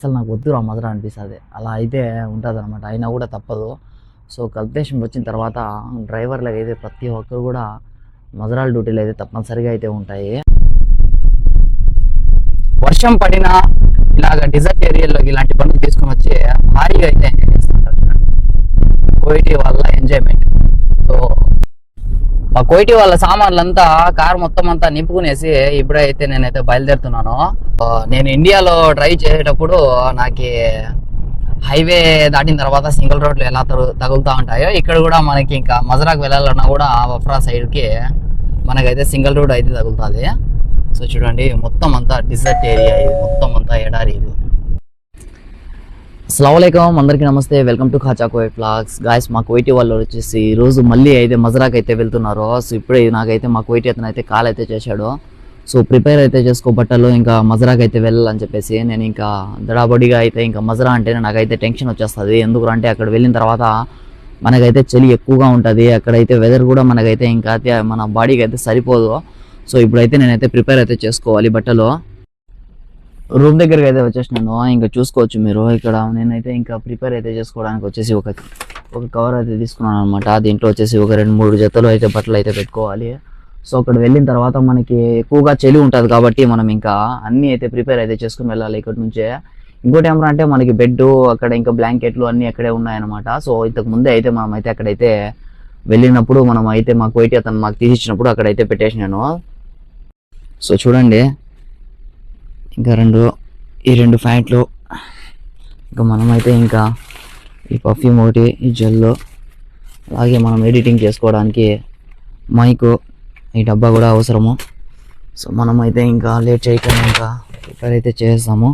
అసలు నాకు వద్దు ఆ మధుర అనిపిస్తుంది. అలా అయితే ఉంటుంది అనమాట. అయినా కూడా తప్పదు. సో కల్పేషన్ వచ్చిన తర్వాత డ్రైవర్లకు అయితే ప్రతి ఒక్కరు కూడా మధురాల డ్యూటీలు అయితే తప్పనిసరిగా అయితే ఉంటాయి. వర్షం పడినా ఇలాగ డిజర్ట్ ఏరియాలోకి ఇలాంటి బండ్లు తీసుకొని వచ్చి భారీగా అయితే ఎంజాయ్ చేస్తుంటారు. కోయిటీ వాళ్ళ ఎంజాయ్మెంట్. సో మా కోయిటీ వాళ్ళ సామాన్లంతా కార్ మొత్తం అంతా నింపుకునేసి ఇప్పుడైతే నేనైతే బయలుదేరుతున్నాను. నేను ఇండియాలో డ్రైవ్ చేసేటప్పుడు నాకు హైవే దాటిన తర్వాత సింగిల్ రోడ్లు ఎలా తగులుతూ ఉంటాయో ఇక్కడ కూడా మనకి ఇంకా మజరాకు వెళ్ళాలన్నా కూడా వఫ్రా సైడ్కి మనకైతే సింగిల్ రోడ్ అయితే తగులుతుంది. సో చూడండి, మొత్తం అంతా డిజర్ట్ ఏరియా, ఇది మొత్తం అంతా ఎడారి. ఇది అస్సలాముఅలైకుం, అందరికీ నమస్తే. Welcome to Khacha Koit vlogs. Guys, మా కోయిటీ వాళ్ళు వచ్చేసి ఈరోజు మళ్ళీ అయితే మజరాక్ అయితే వెళ్తున్నారు. సో ఇప్పుడే నాకైతే మా కోయిటీ అతను అయితే కాల్ అయితే చేశాడు. సో ప్రిపేర్ అయితే చేసుకో బట్టలు, ఇంకా మజరాక్ అయితే వెళ్ళాలని చెప్పేసి. నేను ఇంకా దడాబడిగా అయితే ఇంకా మజరా అంటేనే నాకైతే టెన్షన్ వచ్చేస్తుంది. ఎందుకంటే అక్కడ వెళ్ళిన తర్వాత మనకైతే చలి ఎక్కువగా ఉంటుంది. అక్కడైతే వెదర్ కూడా మనకైతే ఇంకా మన బాడీకి అయితే సరిపోదు. సో ఇప్పుడైతే నేనైతే ప్రిపేర్ అయితే చేసుకోవాలి బట్టలు. రూమ్ దగ్గరికి అయితే వచ్చేసినాను. ఇంకా చూసుకోవచ్చు మీరు. ఇక్కడ నేనైతే ఇంకా ప్రిపేర్ అయితే చేసుకోవడానికి వచ్చేసి ఒక కవర్ అయితే తీసుకున్నాను అనమాట. దీంట్లో వచ్చేసి ఒక 2-3 జతలు అయితే బట్టలు అయితే పెట్టుకోవాలి. సో అక్కడ వెళ్ళిన తర్వాత మనకి ఎక్కువగా చలి ఉంటుంది కాబట్టి మనం ఇంకా అన్నీ అయితే ప్రిపేర్ అయితే చేసుకుని వెళ్ళాలి ఇక్కడ నుంచే. ఇంకోటి ఏమంటే మనకి బెడ్, అక్కడ ఇంకా బ్లాంకెట్లు అన్నీ అక్కడే ఉన్నాయన్నమాట. సో ఇంతకు ముందే అయితే మనం అయితే అక్కడైతే వెళ్ళినప్పుడు మనం అయితే మా కోయిటీ అతను మాకు తీసిచ్చినప్పుడు అక్కడైతే పెట్టేసినాను. సో చూడండి, ఇంకా ఈ రెండు ప్యాంట్లు, ఇంకా మనమైతే ఇంకా ఈ పర్ఫ్యూమ్ ఒకటి, ఈ జెల్, అలాగే మనం ఎడిటింగ్ చేసుకోవడానికి మైకు, ఈ డబ్బా కూడా అవసరము. సో మనమైతే ఇంకా లేట్ చేయకుండా ఇంకా ప్రిపేర్ అయితే చేస్తాము.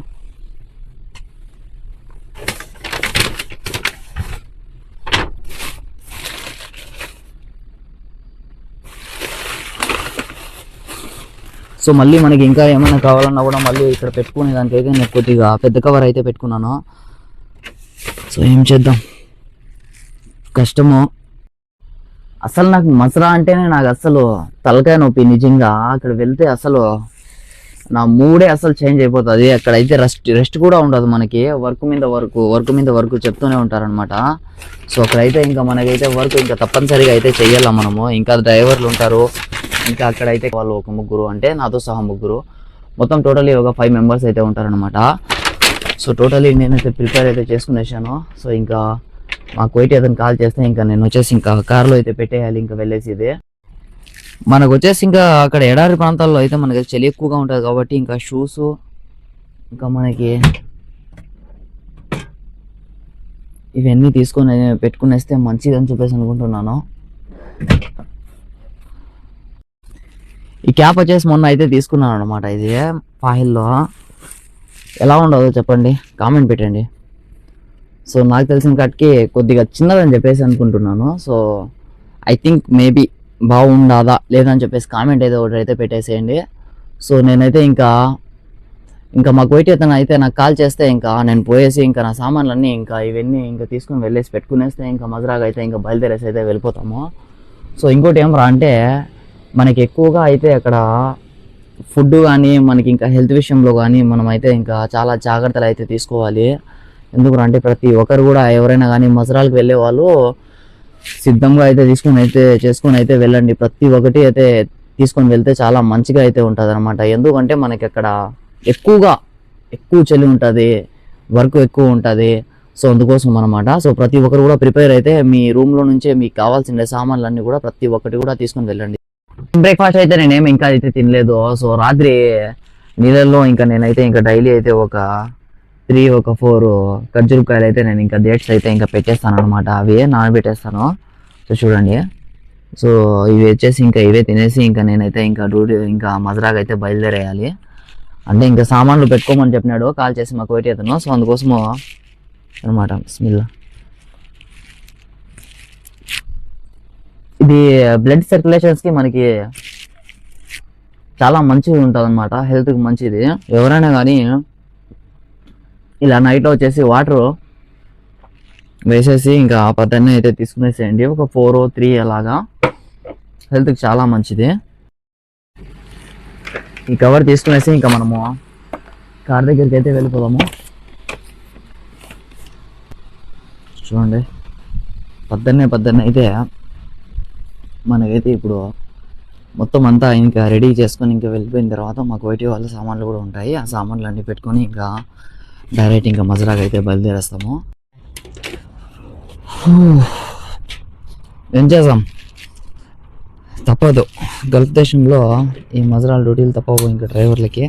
సో మళ్ళీ మనకి ఇంకా ఏమైనా కావాలన్నా కూడా మళ్ళీ ఇక్కడ పెట్టుకునే దానికైతే నేను కొద్దిగా పెద్ద కవర్ అయితే పెట్టుకున్నాను. సో ఏం చేద్దాం, కష్టము. అసలు నాకు మసరా అంటేనే నాకు అసలు తలకాయ నొప్పి నిజంగా. అక్కడ వెళ్తే అసలు నా మూడే అసలు చేంజ్ అయిపోతుంది. అక్కడైతే రెస్ట్ కూడా ఉండదు మనకి. వర్క్ మీద వర్క్ చెప్తూనే ఉంటారనమాట. సో అక్కడైతే ఇంకా మనకైతే వర్క్ ఇంకా తప్పనిసరిగా అయితే చెయ్యాలా మనము. ఇంకా డ్రైవర్లు ఉంటారు. ఇంకా అక్కడైతే వాళ్ళు ఒక 3, అంటే నాతో సహా 3, మొత్తం టోటలీ ఒక 5 మెంబర్స్ అయితే ఉంటారనమాట. సో టోటలీ నేనైతే ప్రిపేర్ అయితే చేసుకునేసాను. సో ఇంకా మా కోయిటీ అతను కాల్ చేస్తే ఇంకా నేను వచ్చేసి ఇంకా కార్లో అయితే పెట్టేయాలి ఇంకా వెళ్ళేసి. ఇది మనకు వచ్చేసి ఇంకా అక్కడ ఎడారి ప్రాంతాల్లో అయితే మనకి చలి ఎక్కువగా ఉంటుంది కాబట్టి ఇంకా షూస్, ఇంకా మనకి ఇవన్నీ తీసుకొని పెట్టుకునేస్తే మంచిది అని చెప్పేసి అనుకుంటున్నాను. ఈ క్యాప్ వచ్చేసి మొన్న అయితే తీసుకున్నాను అనమాట. ఇది ఫాయిల్లో ఎలా ఉండదో చెప్పండి, కామెంట్ పెట్టండి. సో నాకు తెలిసిన కట్కి కొద్దిగా చిన్నదని చెప్పేసి అనుకుంటున్నాను. సో ఐ థింక్ మేబీ బాగుండదా లేదని చెప్పేసి కామెంట్ అయితే ఒకటి అయితే పెట్టేసేయండి. సో నేనైతే ఇంకా మా కోయిటీ అతను అయితే నాకు కాల్ చేస్తే ఇంకా నేను పోయేసి ఇంకా నా సామాన్లన్నీ ఇంకా ఇవన్నీ ఇంకా తీసుకొని వెళ్ళేసి పెట్టుకునేస్తే ఇంకా మజరాగా అయితే ఇంకా బయలుదేరేసి అయితే వెళ్ళిపోతాము. సో ఇంకోటి ఏమరా అంటే మనకి ఎక్కువగా అయితే అక్కడ ఫుడ్ కానీ మనకి ఇంకా హెల్త్ విషయంలో కానీ మనం అయితే ఇంకా చాలా జాగ్రత్తలు అయితే తీసుకోవాలి. ఎందుకంటే ప్రతి ఒక్కరు కూడా ఎవరైనా కానీ మజరాలకు వెళ్ళే వాళ్ళు సిద్ధంగా అయితే చేసుకొని అయితే వెళ్ళండి. ప్రతి ఒక్కటి అయితే తీసుకొని వెళ్తే చాలా మంచిగా అయితే ఉంటుంది అనమాట. ఎందుకంటే మనకి అక్కడ ఎక్కువ చలి ఉంటుంది, వర్క్ ఎక్కువ ఉంటుంది. సో అందుకోసం అనమాట. సో ప్రతి ఒక్కరు కూడా ప్రిపేర్ అయితే మీ రూమ్లో నుంచే మీకు కావాల్సిన సామాన్లన్నీ కూడా ప్రతి ఒక్కటి కూడా తీసుకొని వెళ్ళండి. బ్రేక్ఫాస్ట్ అయితే నేనేమి ఇంకా అయితే తినలేదు. సో రాత్రి నీళ్ళల్లో ఇంకా నేనైతే ఇంకా డైలీ అయితే ఒక 4 ఖర్జూరకాయలు అయితే నేను ఇంకా డేట్స్ అయితే ఇంకా పెట్టేస్తాను అనమాట. అవి నానబెట్టేస్తాను. సో చూడండి, సో ఇవి వచ్చేసి ఇంకా ఇవే తినేసి ఇంకా నేనైతే ఇంకా ఇంకా మజరాగా అయితే బయలుదేరేయాలి. అంటే ఇంకా సామాన్లు పెట్టుకోమని చెప్పినాడు కాల్ చేసి మా కోయిటీ అతను. సో అందుకోసము అనమాట. బిస్మిల్లా. ఇది బ్లడ్ సర్క్యులేషన్స్కి మనకి చాలా మంచిది ఉంటుంది అనమాట, హెల్త్కి మంచిది. ఎవరైనా కానీ ఇలా నైట్లో వచ్చేసి వాటర్ వేసేసి ఇంకా పొద్దున్నే అయితే తీసుకునేసేయండి. ఒక 4 or 3 అలాగా హెల్త్కి చాలా మంచిది. ఈ కవర్ తీసుకునేసి ఇంకా మనము కార్ దగ్గరికి అయితే వెళ్ళిపోదాము. చూడండి పొద్దున్నే అయితే మనకైతే ఇప్పుడు మొత్తం అంతా ఇంకా రెడీ చేసుకొని ఇంకా వెళ్ళిపోయిన తర్వాత మాకు వైటీ వాళ్ళ సామాన్లు కూడా ఉంటాయి. ఆ సామాన్లు అన్నీ పెట్టుకొని ఇంకా డైరెక్ట్ ఇంకా మజరాకి అయితే బయలుదేరేస్తాము. ఏం చేద్దాం, తప్పదు. గల్ఫ్ దేశంలో ఈ మజరాల డ్యూటీలు తప్పవు ఇంకా డ్రైవర్లకి.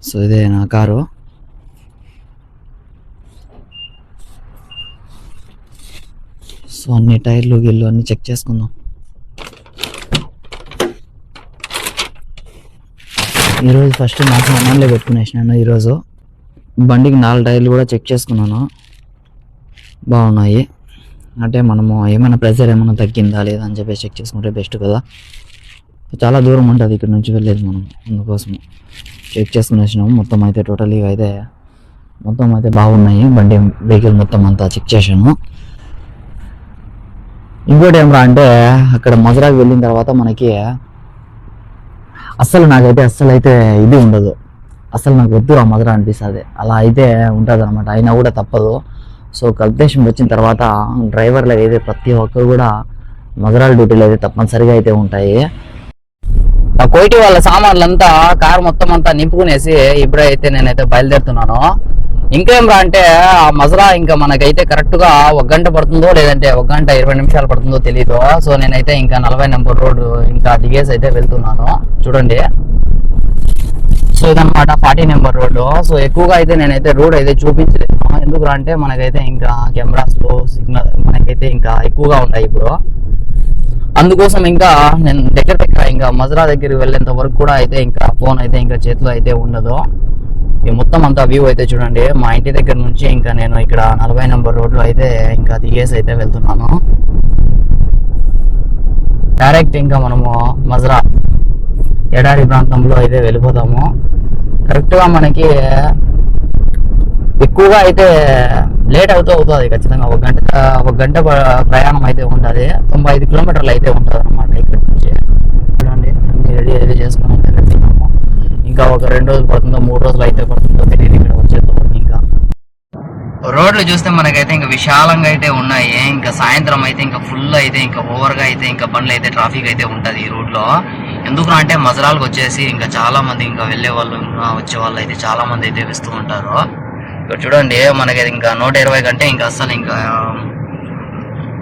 సో ఇదే నా కారు. సో అన్ని టైర్లు గిల్లు అన్ని చెక్ చేసుకుందాం. ఈరోజు ఫస్ట్ నా సామాన్లే పెట్టుకునేసినాను. ఈరోజు బండికి 4 టైర్లు కూడా చెక్ చేసుకున్నాను, బాగున్నాయి. అంటే మనము ఏమైనా ప్రెజర్ ఏమైనా తగ్గిందా లేదా అని చెప్పేసి చెక్ చేసుకుంటే బెస్ట్ కదా. చాలా దూరం ఉంటుంది ఇక్కడ నుంచి వెళ్ళేది మనం, అందుకోసం చెక్ చేసుకుని వచ్చినాము. మొత్తం అయితే టోటల్గా అయితే మొత్తం అయితే బాగున్నాయి. బండి వెహికల్ మొత్తం అంతా చెక్ చేసాను. ఇంకోటి ఏమరా అంటే అక్కడ మజరాకి వెళ్ళిన తర్వాత మనకి నాకైతే అస్సలు అయితే ఇది ఉండదు. అసలు నాకు వద్దు ఆ మజరా అనిపిస్తుంది. అలా అయితే ఉంటుంది అనమాట. అయినా కూడా తప్పదు. సో గల్ఫ్ దేశం వచ్చిన తర్వాత డ్రైవర్లు అయితే ప్రతి ఒక్కరు కూడా మజరాల డ్యూటీలు అయితే తప్పనిసరిగా అయితే ఉంటాయి. ఆ కోయిటి వాళ్ళ సామాన్లంతా కారు మొత్తం అంతా నింపుకునేసి ఇప్పుడైతే నేనైతే బయలుదేరుతున్నాను. ఇంకేం రా అంటే ఆ మజరా ఇంకా మనకైతే కరెక్ట్ గా 1 గంట పడుతుందో లేదంటే 1 గంట 20 నిమిషాలు పడుతుందో తెలీదు. సో నేనైతే ఇంకా 40 నెంబర్ రోడ్డు ఇంకా దిగేసి అయితే వెళ్తున్నాను. చూడండి, సో ఇదన్నమాట 40 నెంబర్ రోడ్డు. సో ఎక్కువగా అయితే నేనైతే రోడ్ అయితే చూపించలేదు. ఎందుకు అంటే మనకైతే ఇంకా కెమెరాస్ లో సిగ్నల్ మనకైతే ఇంకా ఎక్కువగా ఉంటాయి ఇప్పుడు. అందుకోసం ఇంకా నేను దగ్గర ఇంకా మజరా దగ్గరికి వెళ్ళేంత వరకు కూడా అయితే ఇంకా ఫోన్ అయితే ఇంకా చేతిలో అయితే ఉండదు. ఈ మొత్తం అంతా వ్యూ అయితే చూడండి. మా ఇంటి దగ్గర నుంచి ఇంకా నేను ఇక్కడ 40 నెంబర్ రోడ్లో అయితే ఇంకా దిగేసి అయితే వెళ్తున్నాను. డైరెక్ట్ ఇంకా మనము మజరా ఎడారి ప్రాంతంలో అయితే వెళ్ళిపోతాము. కరెక్ట్గా మనకి ఎక్కువగా అయితే లేట్ అవుతుంది ఖచ్చితంగా. 1 గంట ప్రయాణం అయితే ఉంటుంది. 95 కిలోమీటర్లు అయితే ఉంటుంది అనమాట ఇక్కడ నుంచి. చూడండి అన్ని రెడీ అయితే చేసుకుని అయితే వెళ్తున్నాము. ఇంకా ఒక 2 రోజులు పడుతుందో 3 రోజులు అయితే పడుతుందో తెలియదు ఇక్కడ వచ్చేటప్పుడు. ఇంకా రోడ్లు చూస్తే మనకైతే ఇంకా విశాలంగా అయితే ఉన్నాయి. ఇంకా సాయంత్రం అయితే ఇంకా ఫుల్ అయితే ఇంకా ఓవర్గా అయితే ఇంకా బండ్లు అయితే ట్రాఫిక్ అయితే ఉంటుంది ఈ రోడ్ లో. ఎందుకు అంటే మజరాలకు వచ్చేసి ఇంకా చాలా మంది ఇంకా వెళ్ళే వాళ్ళు వచ్చే వాళ్ళు అయితే చాలా మంది అయితే వేస్తూ ఉంటారు. ఇక్కడ చూడండి మనకైతే ఇంకా 120 కంటే ఇంకా అస్సలు ఇంకా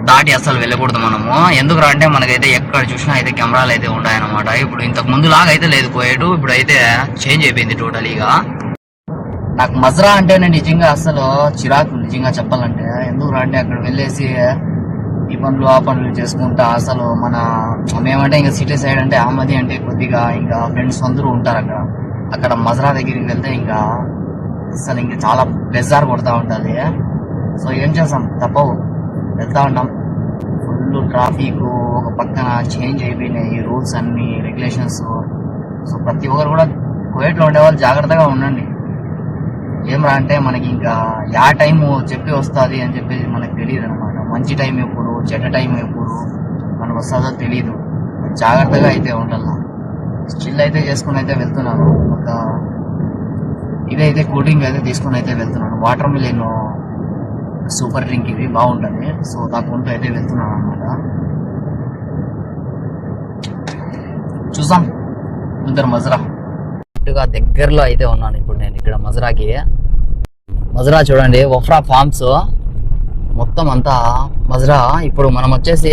దాటి అస్సలు వెళ్ళకూడదు మనము. ఎందుకు అంటే మనకైతే ఎక్కడ చూసినా అయితే కెమెరాలు అయితే ఉన్నాయన్నమాట. ఇప్పుడు ఇంతకు ముందు లాగా అయితే లేదు కోయేటు, ఇప్పుడు అయితే చేంజ్ అయిపోయింది టోటలీగా. నాకు మజరా అంటేనే నిజంగా అసలు చిరాకు నిజంగా చెప్పాలంటే. ఎందుకు అంటే అక్కడ వెళ్ళేసి ఈ పనులు ఆ పనులు చేసుకుంటా అసలు మేమంటే ఇంకా సిటీ సైడ్ అంటే ఆమది అంటే కొద్దిగా ఇంకా ఫ్రెండ్స్ అందరూ ఉంటారు అక్కడ మజరా దగ్గరికి వెళ్తే ఇంకా అసలు ఇంకా చాలా బెజార్ కొడతా ఉంటుంది. సో ఏం చేస్తాం, తప్పవు, వెళ్తా ఉంటాం. ఫుల్ ట్రాఫిక్ ఒక పక్కన చేంజ్ అయిపోయినాయి రూల్స్ అన్ని రెగ్యులేషన్స్. సో ప్రతి ఒక్కరు కూడా కువైట్లో ఉండేవాళ్ళు జాగ్రత్తగా ఉండండి. ఏమరా అంటే మనకి ఇంకా యా టైము చెప్పి వస్తుంది అని చెప్పేసి మనకు తెలియదు అనమాట. మంచి టైం ఎప్పుడు, చెడ్డ టైం ఎప్పుడు మనకు వస్తుందో తెలీదు. జాగ్రత్తగా అయితే ఉండాలి. స్టిల్ అయితే చేసుకుని అయితే వెళ్తున్నాను. ఒక ఇదైతే కూల్ డ్రింక్ అయితే తీసుకుని అయితే వెళ్తున్నాను. వాటర్ మిలన్ సూపర్ డ్రింక్ ఇది బాగుంటుంది. సో దాకుంటూ అయితే వెళ్తున్నాను అనమాట. చూసాం ముందర మజరా దగ్గరలో అయితే ఉన్నాను ఇప్పుడు నేను ఇక్కడ మజరాకి. మజరా చూడండి, వఫ్రా ఫార్మ్స్ మొత్తం అంతా మజరా. ఇప్పుడు మనం వచ్చేసి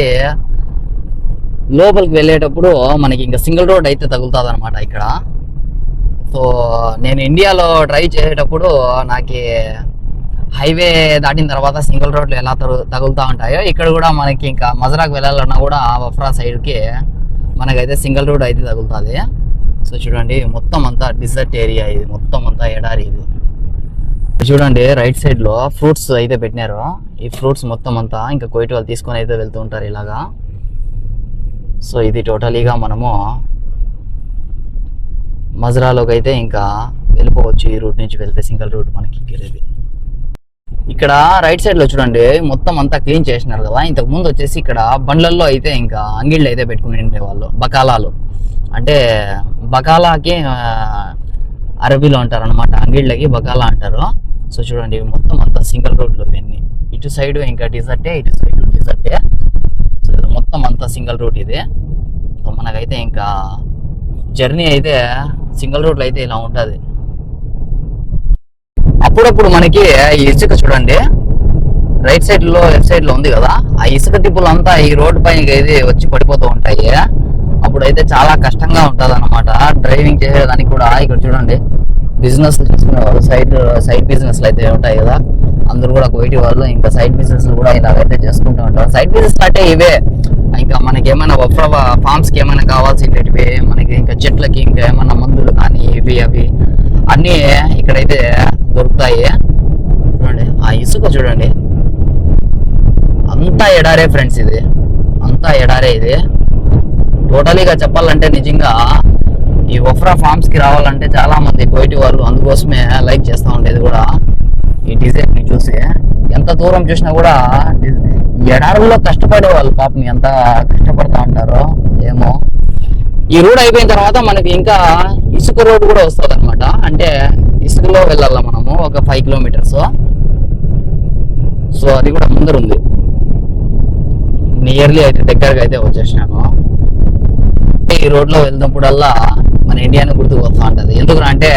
లోపలికి వెళ్ళేటప్పుడు మనకి ఇంకా సింగిల్ రోడ్ అయితే తగులుతుంది అనమాట ఇక్కడ. సో నేను ఇండియాలో డ్రైవ్ చేసేటప్పుడు నాకు హైవే దాటిన తర్వాత సింగిల్ రోడ్లు ఎలా తగులుతూ ఉంటాయో ఇక్కడ కూడా మనకి ఇంకా మజరాకి వెళ్ళాలన్నా కూడా వఫ్రా సైడ్కి మనకైతే సింగిల్ రోడ్ అయితే తగులుతుంది. సో చూడండి మొత్తం అంతా డిజర్ట్ ఏరియా, ఇది మొత్తం అంతా ఎడారి. ఇది చూడండి రైట్ సైడ్ లో ఫ్రూట్స్ అయితే పెట్టినారు. ఈ ఫ్రూట్స్ మొత్తం అంతా ఇంకా కోయిట్ వాళ్ళు తీసుకొని అయితే వెళ్తూ ఉంటారు ఇలాగా. సో ఇది టోటలీగా మనము మజరాలోకి అయితే ఇంకా వెళ్ళిపోవచ్చు. ఈ రూట్ నుంచి వెళ్తే సింగిల్ రూట్ మనకి ఇంకేది. ఇక్కడ రైట్ సైడ్ లో చూడండి మొత్తం అంతా క్లీన్ చేసినారు కదా. ఇంతకు ముందు వచ్చేసి ఇక్కడ బండ్లల్లో అయితే ఇంకా అంగిళ్ళు అయితే పెట్టుకుని ఉండేవాళ్ళు. బకాలాలు అంటే బకాలాకి అరబీలో అంటారు అనమాట, అంగిళ్ళకి బకాలా అంటారు. సో చూడండి మొత్తం అంతా సింగిల్ రోడ్లు ఇవన్నీ. ఇటు సైడ్ ఇంకా డిజర్టే, ఇటు సైడ్ డిజర్టే. సో ఇది మొత్తం అంతా సింగిల్ రూట్ ఇది. సో మనకైతే ఇంకా జర్నీ అయితే సింగిల్ రోడ్లో అయితే ఇలా ఉంటుంది. అప్పుడప్పుడు మనకి ఈ ఇసుక చూడండి రైట్ సైడ్ లో లెఫ్ట్ సైడ్ లో ఉంది కదా, ఆ ఇసుక తిప్పులు అంతా ఈ రోడ్డు పైన అయితే వచ్చి పడిపోతూ ఉంటాయి. అప్పుడైతే చాలా కష్టంగా ఉంటుంది అనమాట డ్రైవింగ్ చేసేదానికి కూడా. ఇక్కడ చూడండి బిజినెస్ చేసుకునేవాళ్ళు సైడ్ బిజినెస్లు అయితే ఉంటాయి కదా, అందరూ కూడా కోయిటి వాళ్ళు ఇంకా సైడ్ బిజినెస్ కూడా ఇలాగైతే చేసుకుంటూ ఉంటారు. సైడ్ బిజినెస్ అంటే ఇవే, ఇంకా మనకి ఏమైనా ఫార్మ్స్ కి ఏమైనా కావాల్సినవి, మనకి ఇంకా చెట్లకి ఇంకా ఏమైనా మందులు కానీ ఇవి అవి అన్నీ ఇక్కడైతే దొరుకుతాయి. చూడండి ఆ ఇసుక చూడండి, అంతా ఎడారే ఫ్రెండ్స్, ఇది అంతా ఎడారే. ఇది టోటలీగా చెప్పాలంటే నిజంగా ఈ వఫ్రా ఫార్మ్స్ కి రావాలంటే చాలా మంది కోయిటి వాళ్ళు అందుకోసమే లైక్ చేస్తూ ఉండేది కూడా ఈ డిజైన్ ని చూసి. ఎంత దూరం చూసినా కూడా ఎడారుల్లో కష్టపడే వాళ్ళు పాపం ఎంత కష్టపడతా ఉంటారో ఏమో. ఈ రోడ్ అయిపోయిన తర్వాత మనకి ఇంకా ఇసుక రోడ్ కూడా వస్తుంది అనమాట. అంటే ఇసుకలో వెళ్ళాల మనము ఒక 5 కిలోమీటర్స్. సో అది కూడా ముందర ఉంది. నియర్లీ అయితే దగ్గరగా అయితే వచ్చేసినాను. ఈ రోడ్లో వెళ్తున్నప్పుడల్లా మన ఇండియాని గుర్తుకు వస్తూ ఉంటుంది. ఎందుకు అంటే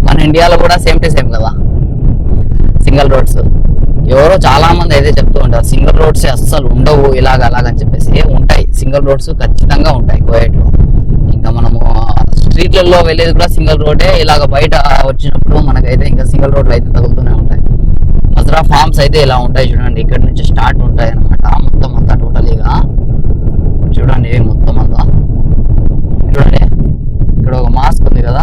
మన ఇండియాలో కూడా సేమ్ టు సేమ్ కదా సింగిల్ రోడ్స్. ఎవరో చాలా మంది అయితే చెప్తూ ఉంటారు సింగిల్ రోడ్స్ అస్సలు ఉండవు ఇలాగ అలాగని చెప్పేసి. ఉంటాయి సింగిల్ రోడ్స్, ఖచ్చితంగా ఉంటాయి కోయట్లో. ఇంకా మనము స్ట్రీట్లలో వెళ్ళేది కూడా సింగిల్ రోడ్డే. ఇలాగ బయట వచ్చినప్పుడు మనకైతే ఇంకా సింగిల్ రోడ్లు అయితే తగులుతూనే ఉంటాయి. మజ్రా ఫార్మ్స్ అయితే ఇలా ఉంటాయి చూడండి, ఇక్కడ నుంచి స్టార్ట్ ఉంటాయి అనమాట మొత్తం అంతా టోటలీగా. చూడండి మొత్తం అంతా చూడండి, ఇక్కడ ఒక మాస్క్ ఉంది కదా,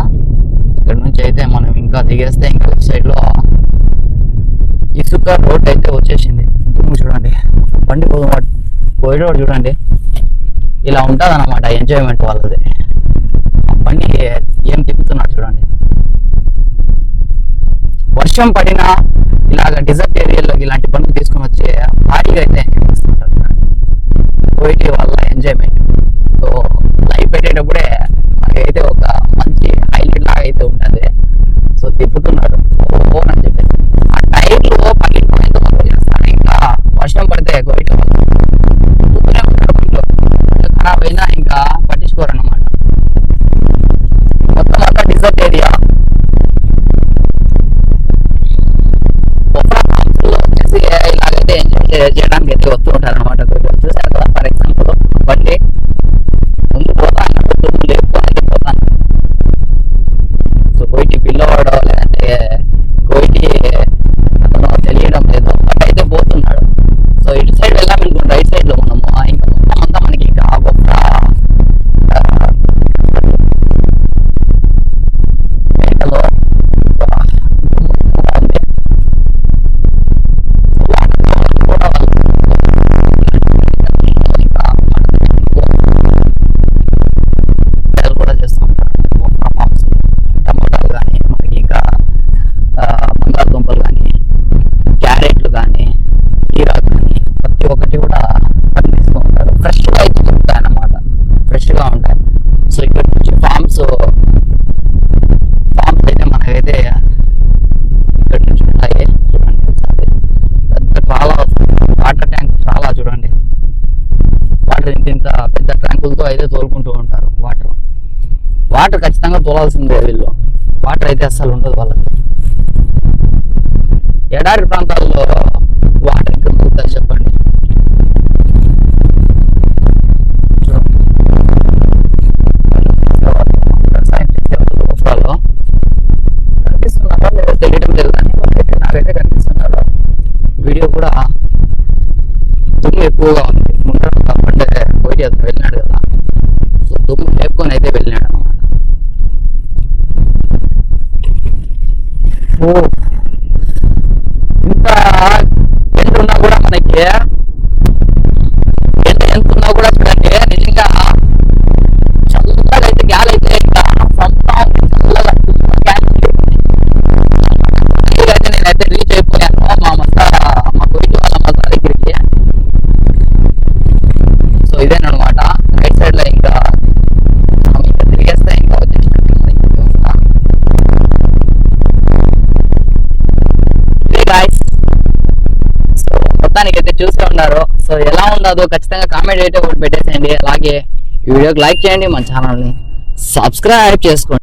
ఇక్కడ నుంచి అయితే మనం ఇంకా దిగేస్తే ఇంకా లెఫ్ట్ సైడ్ లో ఇసుక రోడ్ అయితే వచ్చేసింది. చూడండి బండి పోయేటోడు చూడండి ఇలా ఉంటుంది అనమాట ఎంజాయ్మెంట్ వాళ్ళది. బండి ఏం తిప్పుతున్నాడు చూడండి. వర్షం పడినా ఇలాగ డిజర్ట్ ఏరియాలోకి ఇలాంటి బండ్లు తీసుకొని వచ్చి భారీగా అయితే ఎంజాయ్ చేస్తుంటారు కోయిటి వాళ్ళ ఎంజాయ్మెంట్. సో లైవ్ పెట్టేటప్పుడే మనకైతే ఒక మంచి హైలైట్ లాగా అయితే ఉంటుంది. సో తిప్పుతున్నాడు ఓ అని చెప్పేసి. ఆ టైర్లు పగిలిపోయిన చేస్తాడు. ఇంకా వర్షం పడితే కోయిటి వాళ్ళు తిప్పుతూనే ఉంటారు. బండ్లు ఖరాబ్ అయినా ఇంకా పట్టించుకోరు అన్నమాట. మొత్తం అంతా డిజర్ట్ ఏరియా. వచ్చేసి ఇలాగైతే ఎంజాయ్ చేయడానికి అయితే వస్తూ ఉంటారు అనమాట. చూసారు కదా ఫర్ ఎగ్జాంపుల్ బండి ముందు పోతా అన్నట్టు దుమ్ము లేపుకొని అయితే పోతాను. సో కోయిటి పిల్లవాడు లేదంటే కోయిటి అతను తెలియడం లేదు బట్ అయితే పోతున్నాడు. సో ఇటు సైడ్ వెళ్ళామనుకోండి రైట్ సైడ్ లో మనము ఇంకా మొత్తం అంతా మనకి ఇంకా గొప్ప మేకలో కూడా చేస్తూ ఉంటారు. టమోటాలు కానీ మనకి ఇంకా బంగాళదుంపలు కానీ క్యారెట్లు కానీ కీరా కానీ ప్రతి ఒక్కటి కూడా పండిస్తూ ఉంటారు. ఫ్రెష్గా అయితే దొరుకుతాయి అన్నమాట, ఫ్రెష్గా ఉంటాయి. సో ఇక్కడ నుంచి ఫార్మ్స్ అయితే మనకైతే ఇక్కడ నుంచి ఉంటాయి చూడండి. పెద్ద చాలా వాటర్ ట్యాంక్ చాలా చూడండి, వాటర్ ఇంత పెద్ద ట్యాంకులతో అయితే తోలుకుంటూ ఉంటారు. వాటర్ ఖచ్చితంగా తోలాల్సిందే వీళ్ళు. వాటర్ అయితే అస్సలు ఉండదు వాళ్ళకి. ఎడారి ప్రాంతాల్లో వాటర్ ఇంకా దొరుకుతాయి చెప్పండి. వ్యవసాయం చేసేవాళ్ళు గొప్పలో కనిపిస్తున్నారో లేదో తెలియడం లేదు కానీ నాకైతే కనిపిస్తున్నారు. వీడియో కూడా దుమ్ము ఎక్కువగా ఉంది. ముందర ఒక బండి పోయి అతను వెళ్ళినాడు కదా, సో దుమ్ము లేపుకొని అయితే వెళ్ళినాడు అనమాట. ఇంత ఎంత ఉన్నా కూడా మనకి ఎంత ఉన్నా కూడా చూడండి నిజంగా చల్లగా అయితే గాలి అయితే ఇంకా చల్లగా అయితే నేనైతే రీచ్ అయిపోయాను మా కోయిటి వాళ్ళ మజా దగ్గరికి. సో ఇదేనమాట రైట్ సైడ్ లో ఇంకా తిరిగేస్తే ఇంకా వచ్చేసినట్టు. మొత్తానికి అయితే చూసే ఉన్నారు. సో ఎలా ఉండదో ఖచ్చితంగా కామెంట్ అయితే ఒకటి పెట్టేసేయండి. అలాగే ఈ వీడియోకి లైక్ చేయండి, మన ఛానల్ని సబ్స్క్రైబ్ చేసుకోండి.